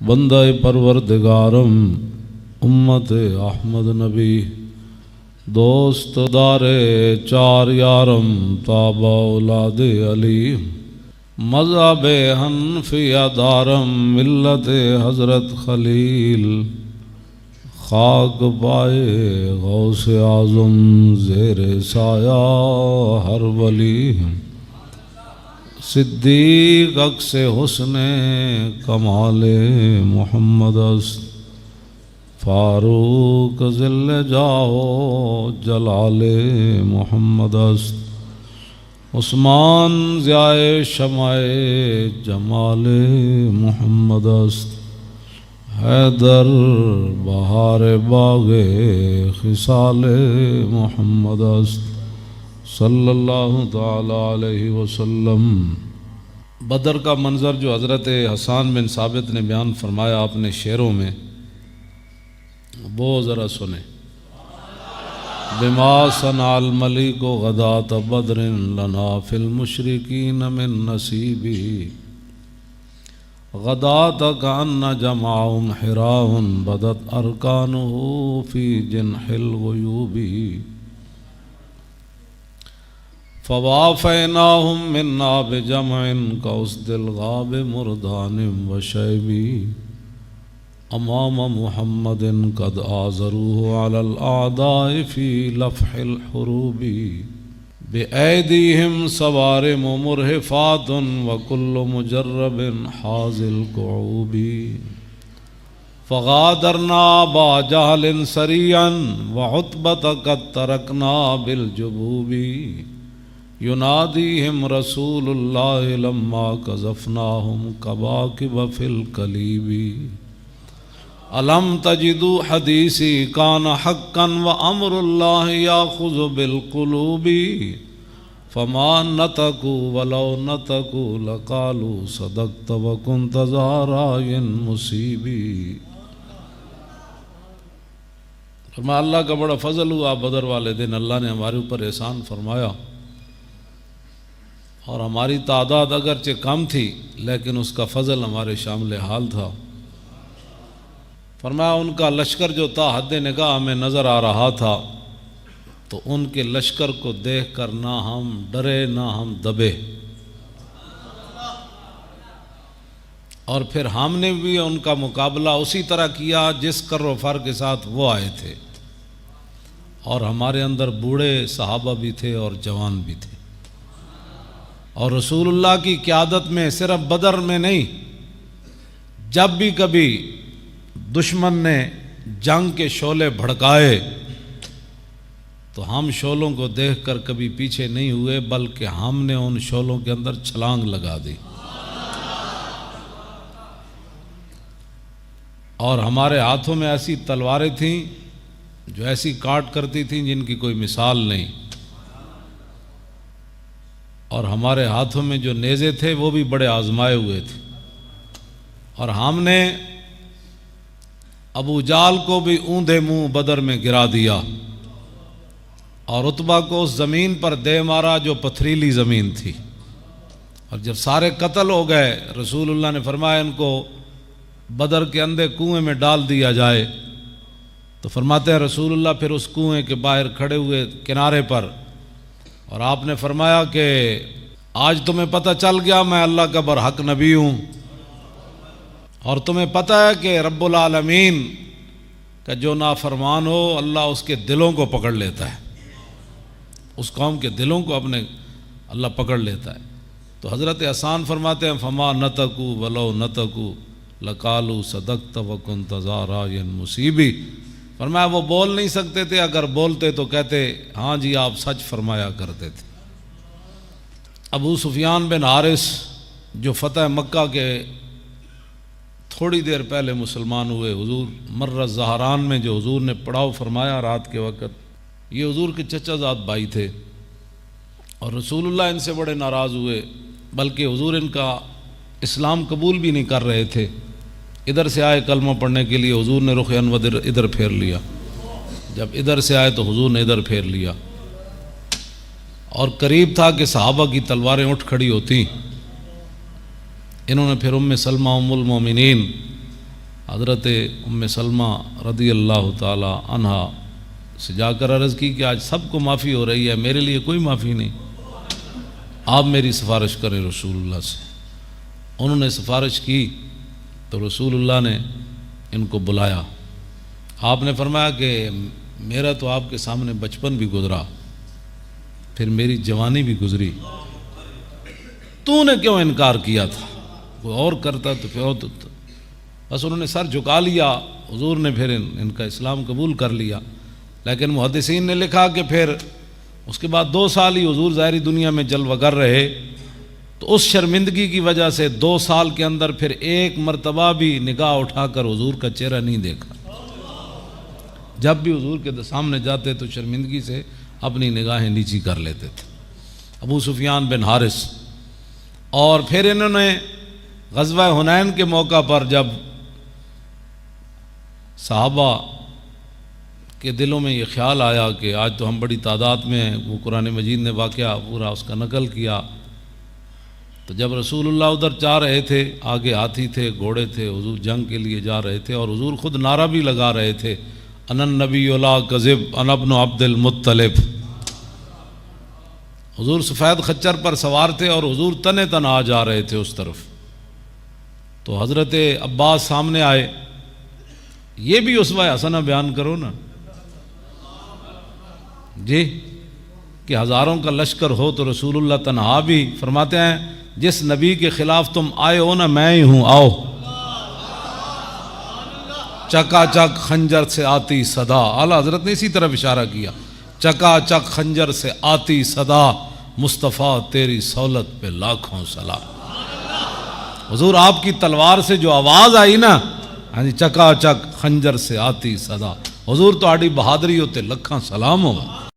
بندہ پروردگارم امت احمد نبی دوست دار چار یارم تابع اولاد علی مذہب حنفیہ دارم ملت حضرت خلیل خاک پائے غوث اعظم زیر سایہ ہر ولی صدیق عکس حسن کمال محمد است فاروق ذل جاہ جلال محمد است عثمان ضیاء شمع جمال محمد است حیدر بہار باغ خصال محمد است صلی اللہ تعالی علیہ وسلم۔ بدر کا منظر جو حضرت حسان بن ثابت نے بیان فرمایا اپنے شعروں میں، وہ ذرا سنیں۔ بما صنع الملیک غداۃ بدر لنا فی المشرکین من نصیبہ غداۃ کأن جمعہم حراء بدت ارکانہ فی جنح الغیوب فوافیناہم منا بجمع کاسد الغاب مردان وشیبی امام محمد قد آزروه على الأعداء في لفح الحروب بأيديهم صوارم مرهفات وكل مجرب حاز الكعوب فغادرنا أبا جهل سريعا وعتبة قد تركنا بالجبوب يناديهم رسول الله لما قذفناهم كواكب في الكليب الم تجدوا حدیثی کان حقا وامر اللہ یاخذ بالقلوب فما نطقوا ولو نطقوا لقالوا صدقت وكنت ذا رأی مصیب۔ فرمایا اللہ کا بڑا فضل ہوا، بدر والے دن اللہ نے ہمارے اوپر احسان فرمایا، اور ہماری تعداد اگرچہ کم تھی لیکن اس کا فضل ہمارے شامل حال تھا۔ فرمایا ان کا لشکر جو تا حد نگاہ ہمیں نظر آ رہا تھا، تو ان کے لشکر کو دیکھ کر نہ ہم ڈرے نہ ہم دبے، اور پھر ہم نے بھی ان کا مقابلہ اسی طرح کیا جس کر و فر کے ساتھ وہ آئے تھے، اور ہمارے اندر بوڑھے صحابہ بھی تھے اور جوان بھی تھے، اور رسول اللہ کی قیادت میں صرف بدر میں نہیں، جب بھی کبھی دشمن نے جنگ کے شعلے بھڑکائے تو ہم شعلوں کو دیکھ کر کبھی پیچھے نہیں ہوئے، بلکہ ہم نے ان شعلوں کے اندر چھلانگ لگا دی، اور ہمارے ہاتھوں میں ایسی تلواریں تھیں جو ایسی کاٹ کرتی تھیں جن کی کوئی مثال نہیں، اور ہمارے ہاتھوں میں جو نیزے تھے وہ بھی بڑے آزمائے ہوئے تھے، اور ہم نے ابو جال کو بھی اوندھے منہ بدر میں گرا دیا، اور عتبہ کو اس زمین پر دے مارا جو پتھریلی زمین تھی، اور جب سارے قتل ہو گئے رسول اللہ نے فرمایا ان کو بدر کے اندھے کنویں میں ڈال دیا جائے، تو فرماتے ہیں رسول اللہ پھر اس کنویں کے باہر کھڑے ہوئے کنارے پر، اور آپ نے فرمایا کہ آج تمہیں پتہ چل گیا میں اللہ کا برحق نبی ہوں، اور تمہیں پتہ ہے کہ رب العالمین کا جو نافرمان ہو اللہ اس کے دلوں کو پکڑ لیتا ہے، اس قوم کے دلوں کو اپنے اللہ پکڑ لیتا ہے۔ تو حضرت حسان فرماتے ہیں فما نطقوا ولو نطقوا لقالوا صدقت وكنت ذا رأی مصیب۔ فرمایا وہ بول نہیں سکتے تھے، اگر بولتے تو کہتے ہاں جی آپ سچ فرمایا کرتے تھے۔ ابو سفیان بن حارث جو فتح مکہ کے تھوڑی دیر پہلے مسلمان ہوئے، حضور مر زہران میں جو حضور نے پڑاؤ فرمایا رات کے وقت، یہ حضور کے چچا زاد بھائی تھے، اور رسول اللہ ان سے بڑے ناراض ہوئے، بلکہ حضور ان کا اسلام قبول بھی نہیں کر رہے تھے۔ ادھر سے آئے کلمہ پڑھنے کے لیے، حضور نے رخ انور ادھر پھیر لیا، جب ادھر سے آئے تو حضور نے ادھر پھیر لیا، اور قریب تھا کہ صحابہ کی تلواریں اٹھ کھڑی ہوتی۔ انہوں نے پھر ام سلمہ ام المومنین حضرت ام سلمہ رضی اللہ تعالی عنہا سے جا کر عرض کی کہ آج سب کو معافی ہو رہی ہے، میرے لیے کوئی معافی نہیں، آپ میری سفارش کریں رسول اللہ سے۔ انہوں نے سفارش کی تو رسول اللہ نے ان کو بلایا۔ آپ نے فرمایا کہ میرا تو آپ کے سامنے بچپن بھی گزرا، پھر میری جوانی بھی گزری، تو نے کیوں انکار کیا تھا؟ کوئی اور کرتا تو پھر ہوتا۔ بس انہوں نے سر جھکا لیا، حضور نے پھر ان کا اسلام قبول کر لیا۔ لیکن محدثین نے لکھا کہ پھر اس کے بعد 2 سال ہی حضور ظاہری دنیا میں جلوہ گر رہے، تو اس شرمندگی کی وجہ سے 2 سال کے اندر پھر ایک مرتبہ بھی نگاہ اٹھا کر حضور کا چہرہ نہیں دیکھا۔ جب بھی حضور کے سامنے جاتے تو شرمندگی سے اپنی نگاہیں نیچی کر لیتے تھے۔ ابو سفیان بن حارث، اور پھر انہوں نے غزوہ حنین کے موقع پر جب صحابہ کے دلوں میں یہ خیال آیا کہ آج تو ہم بڑی تعداد میں ہیں، وہ قرآن مجید نے واقعہ پورا اس کا نقل کیا، تو جب رسول اللہ ادھر جا رہے تھے، آگے ہاتھی تھے، گھوڑے تھے، حضور جنگ کے لیے جا رہے تھے، اور حضور خود نعرہ بھی لگا رہے تھے، انا النبی لا کذب انا ابن عبد المطلب۔ حضور سفید خچر پر سوار تھے اور حضور تنے تن آ جا رہے تھے اس طرف، تو حضرت عباس سامنے آئے، یہ بھی اسوہ حسنہ بیان کرو نا جی، کہ ہزاروں کا لشکر ہو تو رسول اللہ تنہا بھی فرماتے ہیں جس نبی کے خلاف تم آئے ہو نا میں ہی ہوں، آؤ۔ چکا چک خنجر سے آتی صدا، اعلیٰ حضرت نے اسی طرف اشارہ کیا، چکا چک خنجر سے آتی صدا، مصطفیٰ تیری سہولت پہ لاکھوں سلام۔ حضور آپ کی تلوار سے جو آواز آئی نا، ہاں جی، چکا چک خنجر سے آتی صدا، حضور تو آڑی بہادری ہوتے لکھاں سلام ہو۔